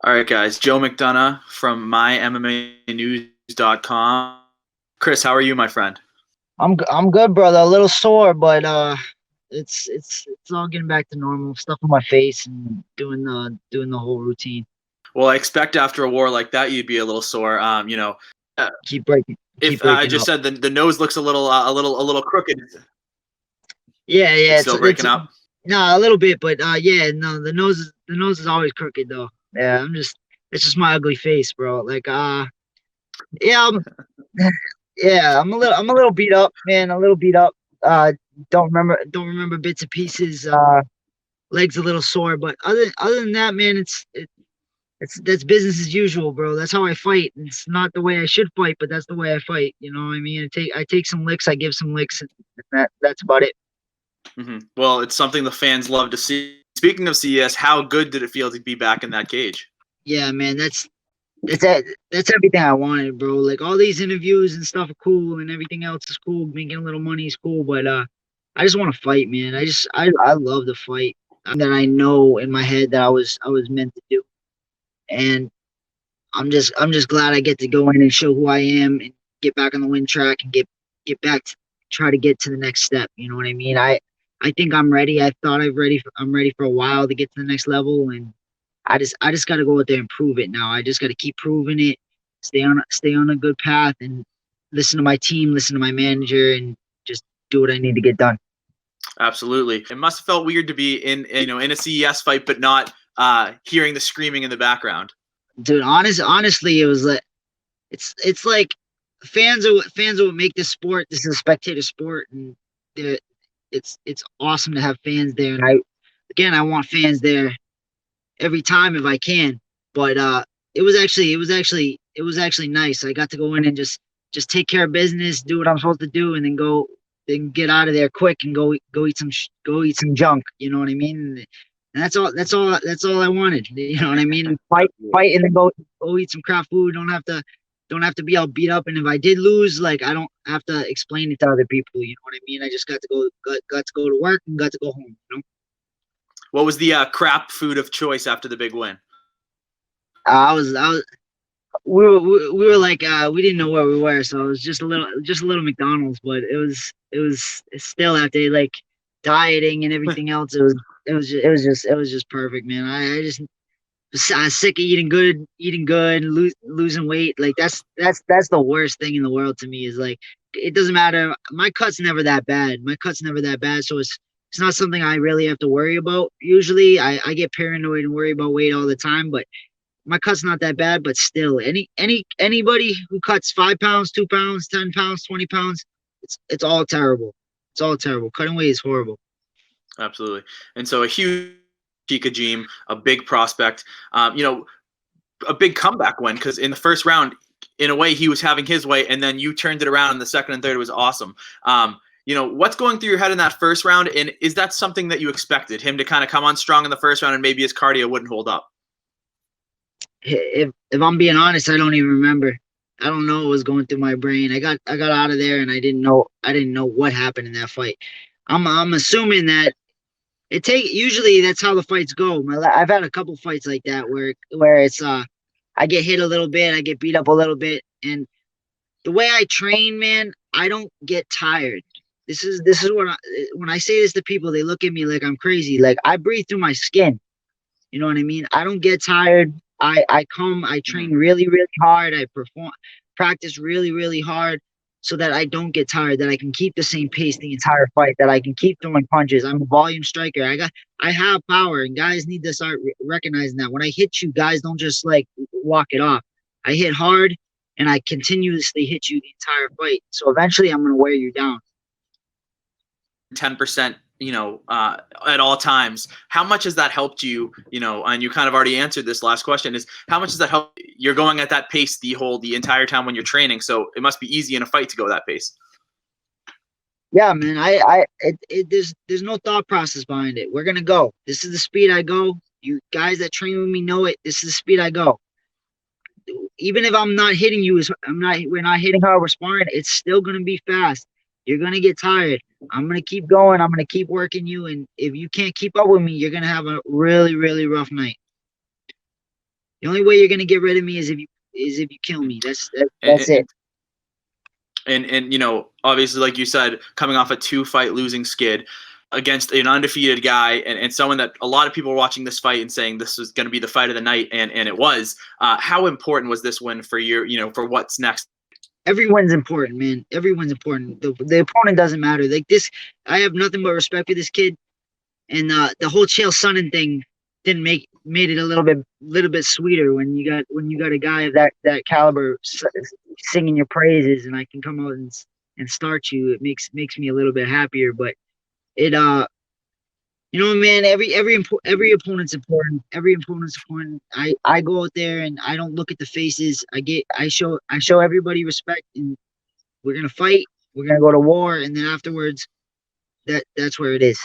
All right, guys. Joe McDonough from mymmanews.com. Kris, how are you, my friend? I'm good, brother. A little sore, but it's all getting back to normal. Stuff on my face and doing the whole routine. Well, I expect after a war like that, you'd be a little sore. Uh, Keep breaking, keep if I breaking just up. said the nose looks a little crooked, Yeah, yeah. it's It's still breaking it's up. no a little bit, but yeah, no. The nose is always crooked though. Yeah, it's just my ugly face, bro. Like yeah, yeah. I'm a little beat up, man. A little beat up. Uh, don't remember bits and pieces. Legs a little sore, but other than that, man, that's business as usual, bro. That's how I fight. It's not the way I should fight, but that's the way I fight. You know what I mean? I take some licks, I give some licks, and that's about it. Well, it's something the fans love to see. Speaking of CES, how good did it feel to be back in that cage? Yeah, man, that's everything I wanted, bro. Like all these interviews and stuff are cool, and everything else is cool. Making a little money is cool, but I just want to fight, man. I love to fight. That I know in my head that I was meant to do, and I'm just glad I get to go in and show who I am and get back on the win track and get back to try to get to the next step. You know what I mean? I think I'm ready. I thought I'm ready for a while to get to the next level, and I just got to go out there and prove it now. I just got to keep proving it, stay on a good path, and listen to my team, listen to my manager, and just do what I need to get done. Absolutely. It must have felt weird to be in a CES fight, but not hearing the screaming in the background. Dude, honestly, it was like it's like fans are what make this sport. This is a spectator sport, and it's awesome to have fans there. And I want fans there every time if I can. But it was actually nice. I got to go in and just take care of business, do what I'm supposed to do, and then get out of there quick and go eat some junk. You know what I mean? And that's all I wanted. You know what I mean? Fight, and then go eat some crap food. Don't have to be all beat up. And if I did lose, like I don't have to explain it to other people. You know what I mean? I just got to go to work and got to go home. You know? What was the crap food of choice after the big win? I was we were like we didn't know where we were, so it was just a little McDonald's, but it was still after like dieting and everything else. It was just perfect, man. I was sick of eating good, losing weight. Like that's the worst thing in the world to me. Is like it doesn't matter. My cut's never that bad. So it's not something I really have to worry about. Usually, I get paranoid and worry about weight all the time, but my cut's not that bad. But still, anybody who cuts 5 pounds, 2 pounds, 10 pounds, 20 pounds, it's all terrible. It's all terrible. Cutting weight is horrible. Absolutely. And so a huge Ashiek Ajim, a big prospect, a big comeback win because in the first round, in a way, he was having his way, and then you turned it around in the second and third. It was awesome. What's going through your head in that first round, and is that something that you expected, him to kind of come on strong in the first round and maybe his cardio wouldn't hold up? If I'm being honest, I don't even remember. I don't know what was going through my brain. I got out of there and I didn't know what happened in that fight. I'm assuming that usually that's how the fights go. I've had a couple fights like that where it's I get hit a little bit, I get beat up a little bit, and the way I train, man, I don't get tired. This is when I say this to people, they look at me like I'm crazy. Like I breathe through my skin. You know what I mean? I don't get tired. I train really, really hard. I practice really, really hard so that I don't get tired, that I can keep the same pace the entire fight, that I can keep throwing punches. I'm a volume striker. I have power, and guys need to start recognizing that. When I hit you, guys don't just like walk it off. I hit hard and I continuously hit you the entire fight. So eventually I'm gonna wear you down. 10%, at all times. How much has that helped you? And you kind of already answered this last question: is how much does that help? You're going at that pace the entire time when you're training, so it must be easy in a fight to go that pace. Yeah, man. There's no thought process behind it. We're gonna go. This is the speed I go. You guys that train with me know it. This is the speed I go. Even if I'm not hitting you, we're not hitting hard, we're sparring, it's still gonna be fast. You're gonna get tired. I'm gonna keep going. I'm gonna keep working you, and if you can't keep up with me, you're gonna have a really, really rough night. The only way you're gonna get rid of me is if you kill me. That's it. And you know, obviously, like you said, coming off a 2-fight losing skid against an undefeated guy, and someone that a lot of people were watching this fight and saying this was going to be the fight of the night, and it was. How important was this win for you know, for what's next? Everyone's important, man. Everyone's important. The opponent doesn't matter. Like this, I have nothing but respect for this kid. And the whole Chael Sonnen thing didn't made it a little bit sweeter when you got a guy of that caliber singing your praises, and I can come out and start you. It makes me a little bit happier. But it you know, man, every opponent's important. Every opponent's important. I go out there and I don't look at the faces. I show everybody respect, and we're gonna fight. We're gonna go to war, and then afterwards, that's where it is.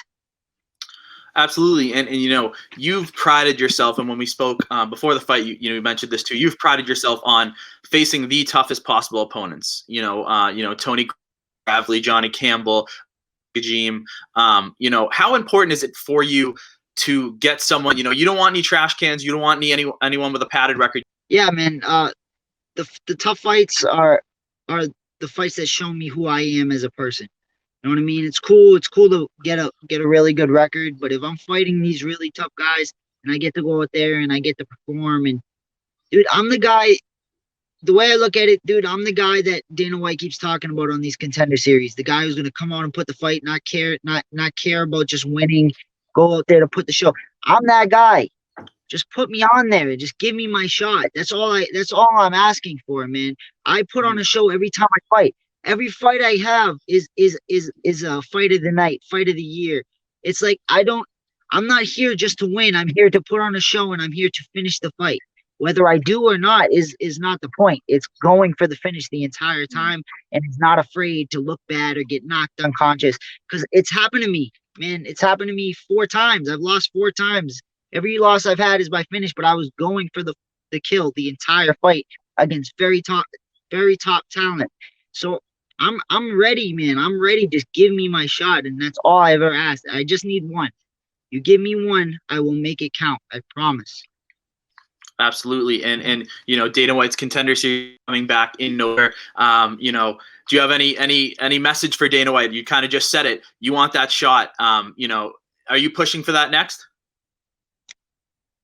Absolutely, and you know, you've prided yourself, and when we spoke before the fight, you mentioned this too. You've prided yourself on facing the toughest possible opponents. You know, Tony Gravely, Johnny Campbell, Ajim. You know, how important is it for you to get someone? You know, you don't want any trash cans. You don't want anyone with a padded record. Yeah, man. The tough fights are the fights that show me who I am as a person. You know what I mean? It's cool. It's cool to get a really good record, but if I'm fighting these really tough guys and I get to go out there and I get to perform, and dude, I'm the guy. The way I look at it, dude, I'm the guy that Dana White keeps talking about on these Contender Series. The guy who's gonna come out and put the fight, not care about just winning, go out there to put the show. I'm that guy. Just put me on there and just give me my shot. That's all I'm asking for, man. I put on a show every time I fight. Every fight I have is a fight of the night, fight of the year. It's like I'm not here just to win. I'm here to put on a show, and I'm here to finish the fight. Whether I do or not is not the point. It's going for the finish the entire time, and it's not afraid to look bad or get knocked unconscious, because it's happened to me, man. It's happened to me 4 times. I've lost 4 times. Every loss I've had is by finish, but I was going for the kill the entire fight against very top talent. So I'm ready, man. I'm ready. Just give me my shot, and that's all I've ever asked. I just need one. You give me one, I will make it count. I promise. Absolutely, and you know, Dana White's Contender Series coming back in November. You know, do you have any message for Dana White? You kind of just said it. You want that shot. You know, are you pushing for that next?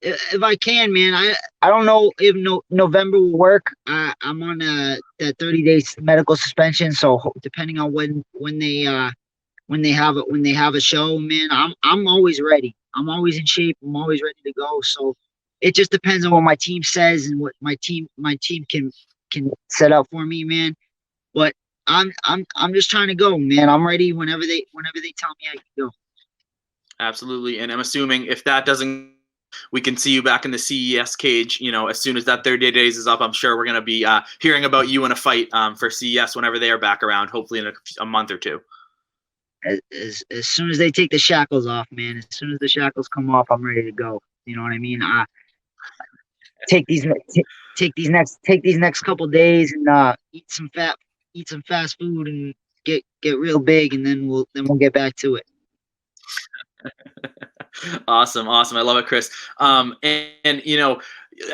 If I can, man. I don't know if November will work. I'm on that 30-day medical suspension, so depending on when they have a show, man, I'm always ready. I'm always in shape. I'm always ready to go. So it just depends on what my team says and what my team can set up for me, man. But I'm just trying to go, man. I'm ready whenever they tell me I can go. Absolutely, and I'm assuming if that doesn't, we can see you back in the CES cage. You know, as soon as that 30 days is up, I'm sure we're going to be hearing about you in a fight for CES whenever they are back around, hopefully in a month or two. As soon as they take the shackles off, man. As soon as the shackles come off, I'm ready to go. You know what I mean? Take these next couple days and eat some fast food and get real big, and then we'll get back to it. Awesome. I love it, Kris. And you know,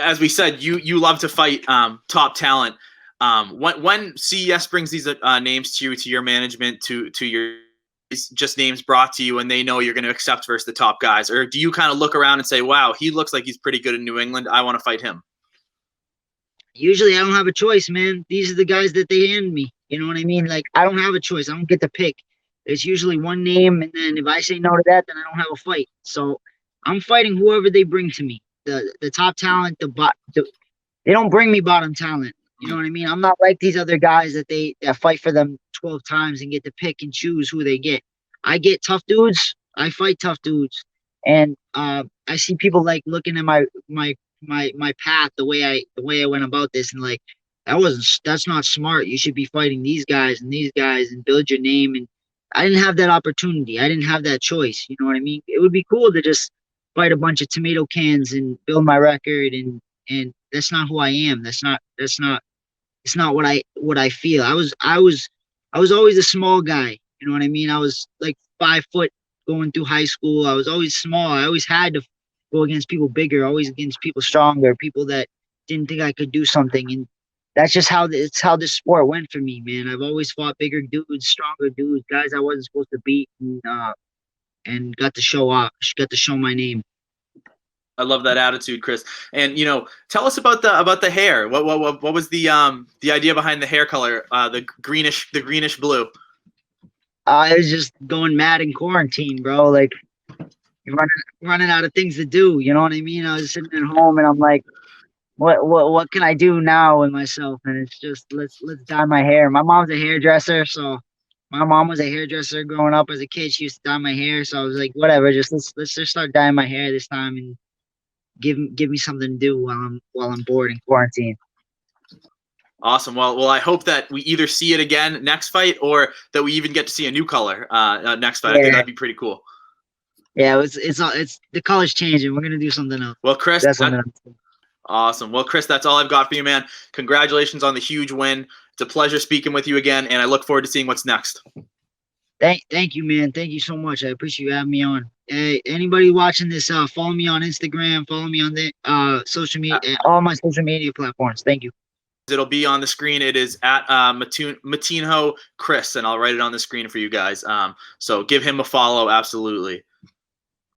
as we said, you love to fight top talent. When CES brings these names to you, to your management, to your just names brought to you, and they know you're going to accept versus the top guys, or do you kind of look around and say, "Wow, he looks like he's pretty good in New England. I want to fight him"? Usually, I don't have a choice, man. These are the guys that they hand me. You know what I mean? Like, I don't have a choice. I don't get to pick. There's usually one name, and then if I say no to that, then I don't have a fight. So I'm fighting whoever they bring to me. The top talent, they don't bring me bottom talent. You know what I mean? I'm not like these other guys that fight for them 12 times and get to pick and choose who they get. I get tough dudes. I fight tough dudes, and I see people like looking at my path, the way I went about this, and like that's not smart. You should be fighting these guys and build your name. And I didn't have that opportunity. I didn't have that choice. You know what I mean? It would be cool to just fight a bunch of tomato cans and build my record, and that's not who I am. It's not what I feel. I was always a small guy. You know what I mean? I was like 5 foot going through high school. I was always small. I always had to go against people bigger, always against people stronger, people that didn't think I could do something. And that's just how it's how this sport went for me, man. I've always fought bigger dudes, stronger dudes, guys I wasn't supposed to beat, and got to show off, got to show my name. I love that attitude, Kris. And tell us about the hair. What was the idea behind the hair color? The greenish blue. I was just going mad in quarantine, bro. Like running out of things to do. You know what I mean? I was sitting at home and I'm like, what can I do now with myself? And it's just let's dye my hair. My mom's a hairdresser, so my mom was a hairdresser growing up as a kid. She used to dye my hair, so I was like, whatever, just let's just start dyeing my hair this time and give me something to do while I'm bored in quarantine. Awesome. Well, I hope that we either see it again next fight or that we even get to see a new color next fight. Yeah. I think that'd be pretty cool. Yeah, it's the color's changing. We're gonna do something else. Well, Kris, awesome. Well, Kris, that's all I've got for you, man. Congratulations on the huge win. It's a pleasure speaking with you again, and I look forward to seeing what's next. Thank you, man. Thank you so much. I appreciate you having me on. Hey, anybody watching this, follow me on Instagram. Follow me on the social media, all my social media platforms. Thank you. It'll be on the screen. It is at Moutinho Kris, and I'll write it on the screen for you guys. So give him a follow, absolutely.